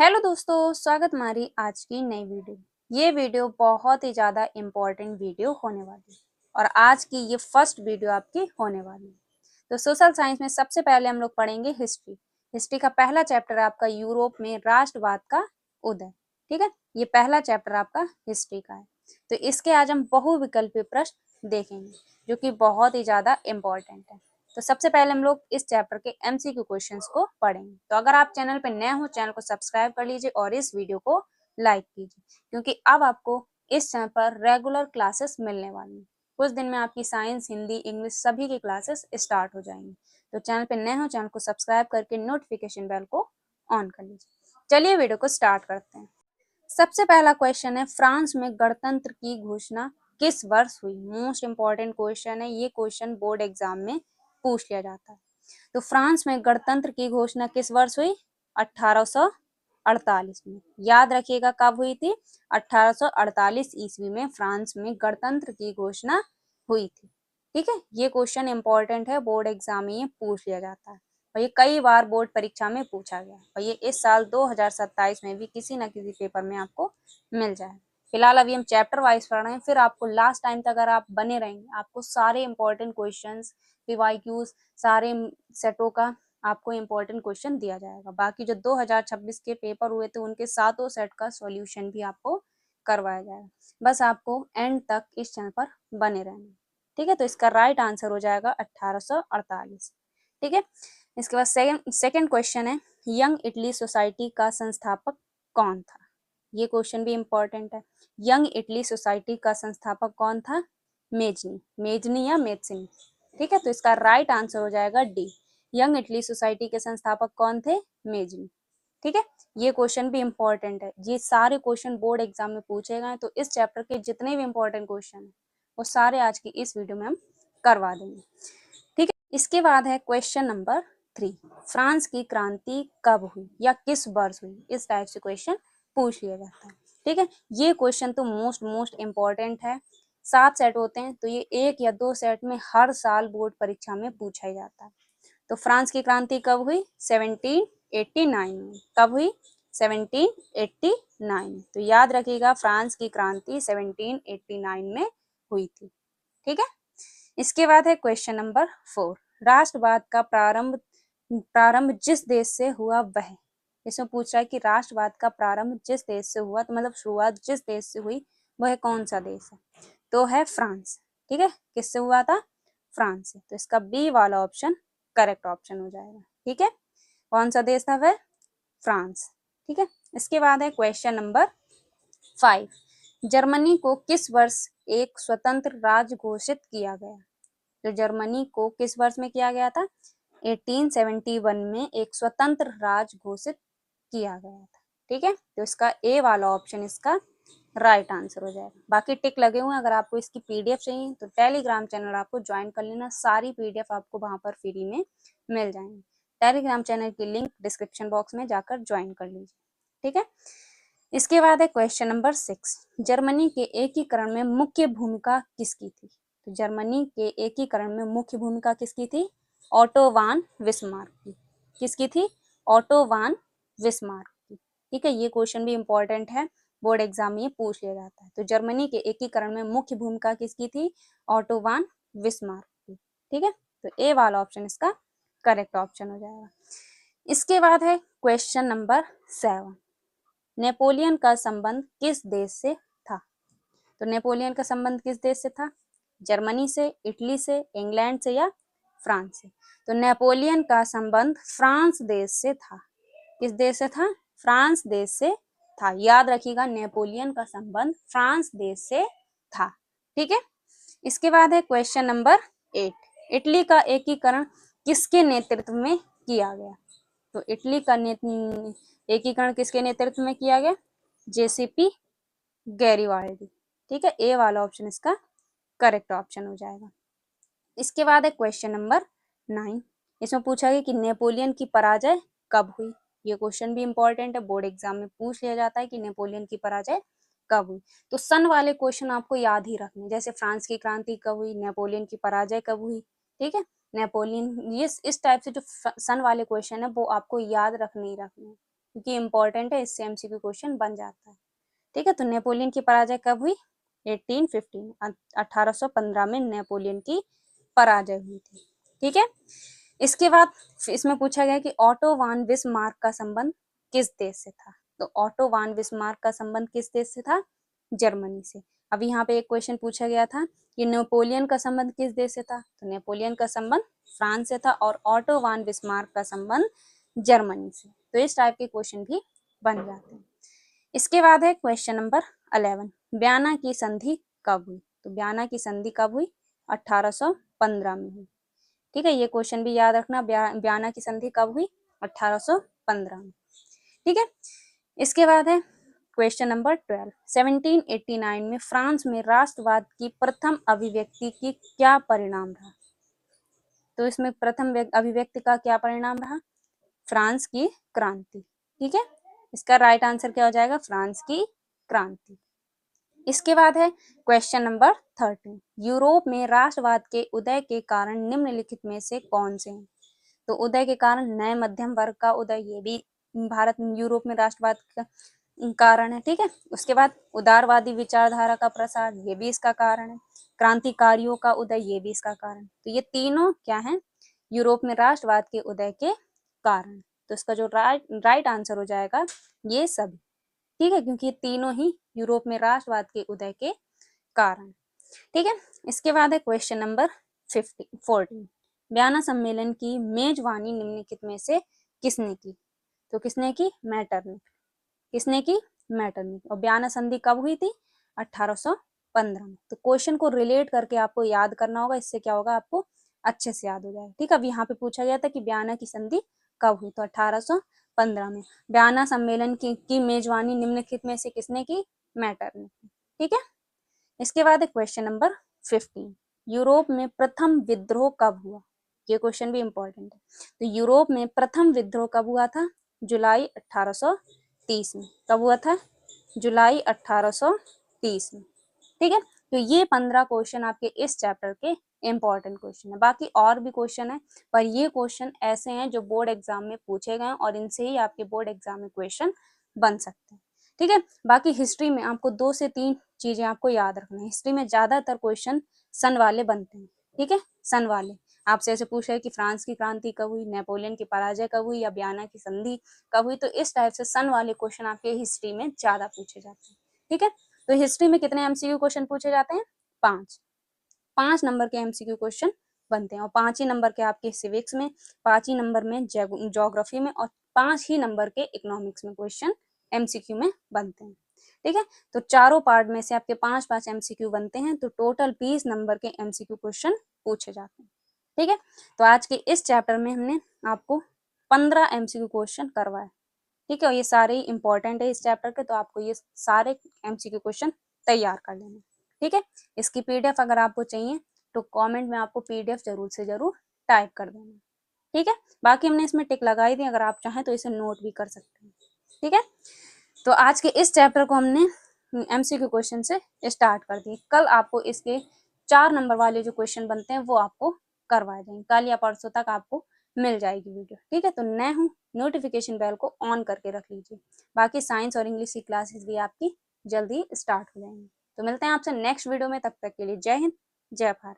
Hello दोस्तों, स्वागत हमारी आज की नई वीडियो। ये वीडियो बहुत ही ज़्यादा इम्पोर्टेंट वीडियो होने वाली है और आज की ये फर्स्ट वीडियो आपकी होने वाली है। तो सोशल साइंस में सबसे पहले हम लोग पढ़ेंगे हिस्ट्री। हिस्ट्री का पहला चैप्टर आपका यूरोप में राष्ट्रवाद का उदय। ठीक है, ये पहला चैप्टर आपका हिस्ट्री का है। तो इसके आज हम बहुविकल्पीय प्रश्न देखेंगे जो कि बहुत ही ज़्यादा इम्पोर्टेंट है। तो सबसे पहले हम लोग इस चैप्टर के एमसीक्यू क्वेश्चंस को पढ़ेंगे। तो अगर आप चैनल पर नए हो, चैनल को सब्सक्राइब कर लीजिए और इस वीडियो को लाइक कीजिए, क्योंकि अब आपको इस चैनल पर रेगुलर क्लासेस मिलने वाली हैं। कुछ दिन में आपकी साइंस, हिंदी, इंग्लिश सभी की क्लासेस स्टार्ट हो जाएंगी। तो चैनल पर नए हो, चैनल को सब्सक्राइब करके नोटिफिकेशन बेल को ऑन कर लीजिए। चलिए वीडियो को स्टार्ट करते हैं। सबसे पहला क्वेश्चन है, फ्रांस में गणतंत्र की घोषणा किस वर्ष हुई? मोस्ट इंपॉर्टेंट क्वेश्चन है, ये क्वेश्चन बोर्ड एग्जाम में पूछ लिया जाता है। तो फ्रांस में गणतंत्र की घोषणा किस वर्ष हुई? 1848 में। याद रखिएगा कब हुई थी? 1848 ईस्वी में फ्रांस में गणतंत्र की घोषणा हुई थी। ठीक है, ये क्वेश्चन इंपॉर्टेंट है, बोर्ड एग्जाम में ये पूछ लिया जाता है और ये कई बार बोर्ड परीक्षा में पूछा गया और ये इस साल 2027 में भी किसी न किसी पेपर में आपको मिल जाए। फिलहाल अभी हम चैप्टर वाइज पढ़ रहे हैं, फिर आपको लास्ट टाइम तक अगर आप बने रहेंगे आपको सारे इंपॉर्टेंट क्वेश्चंस, पीवाईक्यूज, सारे सेटों का आपको इंपॉर्टेंट क्वेश्चन दिया जाएगा। बाकी जो 2026 के पेपर हुए थे उनके सातों सेट का सॉल्यूशन भी आपको करवाया जाएगा। बस आपको एंड तक इस चैनल पर बने रहना। ठीक है, तो इसका राइट आंसर हो जाएगा 1848। ठीक है, इसके बाद सेकंड क्वेश्चन है, यंग इटली सोसाइटी का संस्थापक कौन था? ये क्वेश्चन भी इंपॉर्टेंट है। यंग इटली सोसाइटी का संस्थापक कौन था? मेजनी, मेजनी या मेजनी। ठीक है, तो इसका राइट आंसर हो जाएगा डी। यंग इटली सोसाइटी के संस्थापक कौन थे? मेजनी। ठीक है, ये क्वेश्चन भी इंपॉर्टेंट है। ये सारे क्वेश्चन बोर्ड एग्जाम में पूछे गए, तो इस चैप्टर के जितने भी इंपॉर्टेंट क्वेश्चन है वो सारे आज की इस वीडियो में हम करवा देंगे। ठीक है, इसके बाद है क्वेश्चन नंबर 3, फ्रांस की क्रांति कब हुई या किस वर्ष हुई? इस टाइप से क्वेश्चन पूछ लिया जाता है। ठीक है, ये क्वेश्चन तो मोस्ट इंपॉर्टेंट है। 7 सेट होते हैं, तो ये 1 या 2 सेट में हर साल बोर्ड परीक्षा में पूछा ही जाता है। तो फ्रांस की क्रांति कब हुई? 1789 में। कब हुई? 1789। तो याद रखिएगा फ्रांस की क्रांति 1789 में हुई थी। ठीक है, इसके बाद है क्वेश्चन नंबर 4, राष्ट्रवाद का प्रारंभ जिस देश से हुआ वह। इसमें पूछ रहा है कि राष्ट्रवाद का प्रारंभ जिस देश से हुआ, तो मतलब शुरुआत जिस देश से हुई वह कौन सा देश है? तो है फ्रांस। ठीक है, किससे हुआ था? फ्रांस से। तो इसका बी वाला ऑप्शन करेक्ट ऑप्शन हो जाएगा। ठीक है, कौन सा देश था वह? फ्रांस। ठीक है, इसके बाद है क्वेश्चन नंबर 5, जर्मनी को किस वर्ष एक स्वतंत्र राज्य घोषित किया गया? तो जर्मनी को किस वर्ष में किया गया था? 1871 में एक स्वतंत्र राज्य घोषित किया गया था। ठीक है, तो इसका ए वाला ऑप्शन इसका राइट आंसर हो जाएगा। बाकी टिक लगे हुए हैं, अगर आपको इसकी पीडीएफ चाहिए तो टेलीग्राम चैनल आपको ज्वाइन कर लेना, सारी पीडीएफ आपको वहां पर फ्री में मिल जाएंगी। टेलीग्राम चैनल की लिंक डिस्क्रिप्शन बॉक्स में जाकर ज्वाइन कर लीजिए। ठीक है, इसके बाद है क्वेश्चन नंबर 6, जर्मनी के एकीकरण में मुख्य भूमिका किसकी थी? तो जर्मनी के एकीकरण में मुख्य भूमिका किसकी थी? ऑटो वान बिस्मार्क की। किसकी थी? ऑटो वान बिस्मार्क की। ठीक है, ये क्वेश्चन भी इंपॉर्टेंट है, बोर्ड एग्जाम में पूछ लिया जाता है। तो जर्मनी के एकीकरण में मुख्य भूमिका किसकी थी? ऑटो वान बिस्मार्क की। ठीक है, तो ए वाला ऑप्शन इसका करेक्ट ऑप्शन हो जाएगा। इसके बाद है क्वेश्चन नंबर 7, नेपोलियन का संबंध किस देश से था? तो नेपोलियन का संबंध किस देश से था? जर्मनी से, इटली से, इंग्लैंड से या फ्रांस से? तो नेपोलियन का संबंध फ्रांस देश से था। किस देश से था? फ्रांस देश से था। याद रखिएगा, नेपोलियन का संबंध फ्रांस देश से था। ठीक है, इसके बाद है क्वेश्चन नंबर 8, इटली का एकीकरण किसके नेतृत्व में किया गया? तो इटली का एकीकरण किसके नेतृत्व में किया गया? जेसीपी गैरिवाल्डी। ठीक है, ए वाला ऑप्शन इसका करेक्ट ऑप्शन हो जाएगा। इसके बाद है क्वेश्चन नंबर 9, इसमें पूछा गया कि नेपोलियन की पराजय कब हुई? ये क्वेश्चन भी इंपॉर्टेंट है, बोर्ड एग्जाम में पूछ लिया जाता है कि नेपोलियन की पराजय कब हुई। तो सन वाले क्वेश्चन आपको याद ही रखने, जैसे फ्रांस की क्रांति कब हुई, नेपोलियन की पराजय कब हुई। ठीक है, नेपोलियन, ये इस टाइप से जो सन वाले क्वेश्चन है वो आपको याद रखने ही रखने। क्योंकि इंपॉर्टेंट है, इससे एमसीक्यू क्वेश्चन बन जाता है। ठीक है, तो नेपोलियन की पराजय कब हुई? 1815 में नेपोलियन की पराजय हुई थी। ठीक है, इसके बाद इसमें पूछा गया कि ऑटो वान बिस्मार्क का संबंध किस देश से था? तो ऑटो वान बिस्मार्क का संबंध किस देश से था? जर्मनी से। अब यहाँ पे एक क्वेश्चन पूछा गया था कि नेपोलियन का संबंध किस देश से था? तो नेपोलियन का संबंध फ्रांस से था और ऑटो वान बिस्मार्क का संबंध जर्मनी से। तो इस टाइप के क्वेश्चन भी बन जाते हैं। इसके बाद है क्वेश्चन नंबर 11, ब्याना की संधि कब हुई? तो ब्याना की संधि कब हुई? 1815 में हुई। ठीक है, ये क्वेश्चन भी याद रखना, ब्याना की संधि कब हुई? 1815 में। ठीक है, इसके बाद है क्वेश्चन नंबर 12, 1789 में फ्रांस में राष्ट्रवाद की प्रथम अभिव्यक्ति की क्या परिणाम रहा? तो इसमें प्रथम अभिव्यक्ति का क्या परिणाम रहा? फ्रांस की क्रांति। ठीक है, इसका राइट आंसर क्या हो जाएगा? फ्रांस की क्रांति। इसके बाद है क्वेश्चन नंबर 13, यूरोप में राष्ट्रवाद के उदय के कारण निम्नलिखित में से कौन से हैं? तो उदय के कारण नए मध्यम वर्ग का उदय, ये भी भारत यूरोप में राष्ट्रवाद का कारण है। ठीक है, उसके बाद उदारवादी विचारधारा का प्रसार, ये भी इसका कारण है। क्रांतिकारियों का उदय, ये भी इसका कारण। तो ये तीनों क्या है? यूरोप में राष्ट्रवाद के उदय के कारण। तो इसका जो राइट आंसर हो जाएगा ये सभी। ठीक है, क्योंकि ये तीनों ही यूरोप में राष्ट्रवाद के उदय के कारण। ठीक है, इसके बाद है क्वेश्चन नंबर 14, ब्याना सम्मेलन की मेजबानी निम्नलिखित में से किसने की? तो किसने की? मैटरनिख। किसने की? मैटरनिख। और ब्याना संधि कब हुई थी? 1815 में। तो क्वेश्चन को रिलेट करके आपको याद करना होगा, इससे क्या होगा? आपको अच्छे से याद हो जाएगा। ठीक है, अब यहाँ पे पूछा गया था कि ब्याना की संधि कब हुई? तो 1815 में। ब्याना सम्मेलन की मेजबानी निम्नलिखित में से किसने की? मैटरनिख। ठीक है, इसके बाद क्वेश्चन नंबर 15, यूरोप में प्रथम विद्रोह कब हुआ? ये क्वेश्चन भी इंपॉर्टेंट है। तो यूरोप में प्रथम विद्रोह कब हुआ था? जुलाई 1830 में। कब हुआ था? जुलाई 1830 में। ठीक है, तो ये 15 क्वेश्चन आपके इस चैप्टर के इंपॉर्टेंट क्वेश्चन है। बाकी और भी क्वेश्चन है, पर ये क्वेश्चन ऐसे हैं जो बोर्ड एग्जाम में पूछे गए और इनसे ही आपके बोर्ड एग्जाम में क्वेश्चन बन सकते हैं। ठीक है, बाकी हिस्ट्री में आपको 2 से 3 चीजें आपको याद रखना है। हिस्ट्री में ज्यादातर क्वेश्चन सन वाले बनते हैं। ठीक है, सन वाले आपसे ऐसे पूछ रहे कि फ्रांस की क्रांति कब हुई, नेपोलियन की पराजय कब हुई, या ब्याना की संधि कब हुई। तो इस टाइप से सन वाले क्वेश्चन आपके हिस्ट्री में ज्यादा पूछे जाते हैं। ठीक है, तो हिस्ट्री में कितने एमसीक्यू क्वेश्चन पूछे जाते हैं? 5 नंबर के एमसीक्यू क्वेश्चन बनते हैं। और 5 ही नंबर के आपके सिविक्स में, 5 ही नंबर में ज्योग्राफी में, और 5 ही नंबर के इकोनॉमिक्स में क्वेश्चन एमसीक्यू में बनते हैं। ठीक है, तो चारों पार्ट में से आपके 5-5 एमसीक्यू बनते हैं, तो टोटल 20 नंबर के एमसीक्यू क्वेश्चन पूछे जाते हैं। ठीक है, तो आज के इस चैप्टर में हमने आपको 15 एमसीक्यू क्वेश्चन करवाए। ठीक है, और ये सारे ही इंपॉर्टेंट है इस चैप्टर के, तो आपको ये सारे एमसीक्यू क्वेश्चन तैयार कर लेना। ठीक है, इसकी पीडीएफ अगर आपको चाहिए तो कमेंट में आपको पीडीएफ जरूर से जरूर टाइप कर देना। ठीक है, बाकी हमने इसमें टिक लगाई थी, अगर आप चाहें तो इसे नोट भी कर सकते हैं। ठीक है, तो आज के इस चैप्टर को हमने एमसीक्यू क्वेश्चन से स्टार्ट कर दिए। कल आपको इसके 4 नंबर वाले जो क्वेश्चन बनते हैं वो आपको करवाए जाएंगे। कल या परसों तक आपको मिल जाएगी वीडियो। ठीक है, तो नए हूँ, नोटिफिकेशन बेल को ऑन करके रख लीजिए। बाकी साइंस और इंग्लिश की क्लासेस भी आपकी जल्दी स्टार्ट हो जाएंगी। तो मिलते हैं आपसे नेक्स्ट वीडियो में, तब तक के लिए जय हिंद, जय भारत।